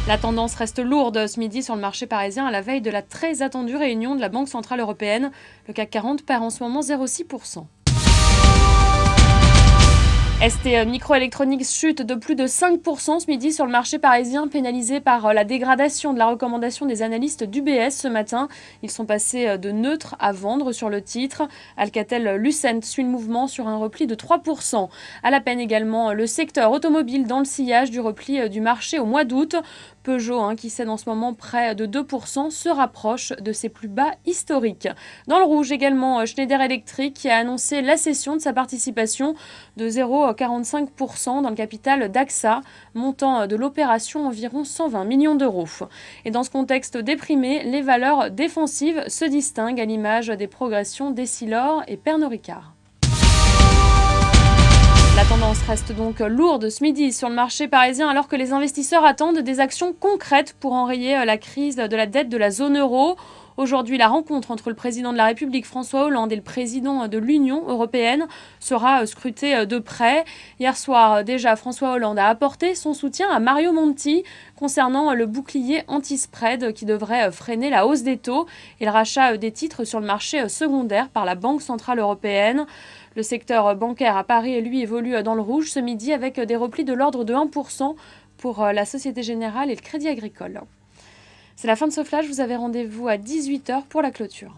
La tendance reste lourde ce midi sur le marché parisien à la veille de la très attendue réunion de la Banque centrale européenne. Le CAC 40 perd en ce moment 0,6%. ST Microelectronics chute de plus de 5% ce midi sur le marché parisien, pénalisé par la dégradation de la recommandation des analystes d'UBS ce matin. Ils sont passés de neutre à vendre sur le titre. Alcatel-Lucent suit le mouvement sur un repli de 3%. À la peine également le secteur automobile dans le sillage du repli du marché au mois d'août. Peugeot, qui cède en ce moment près de 2%, se rapproche de ses plus bas historiques. Dans le rouge également, Schneider Electric qui a annoncé la cession de sa participation de 0,45% dans le capital d'AXA, montant de l'opération environ 120 millions d'euros. Et dans ce contexte déprimé, les valeurs défensives se distinguent à l'image des progressions d'Essilor et Pernod Ricard. La tendance reste donc lourde ce midi sur le marché parisien alors que les investisseurs attendent des actions concrètes pour enrayer la crise de la dette de la zone euro. Aujourd'hui, la rencontre entre le président de la République François Hollande et le président de l'Union européenne sera scrutée de près. Hier soir, déjà, François Hollande a apporté son soutien à Mario Monti concernant le bouclier anti-spread qui devrait freiner la hausse des taux et le rachat des titres sur le marché secondaire par la Banque centrale européenne. Le secteur bancaire à Paris, lui, évolue dans le rouge ce midi avec des replis de l'ordre de 1% pour la Société Générale et le Crédit Agricole. C'est la fin de ce flash, vous avez rendez-vous à 18h pour la clôture.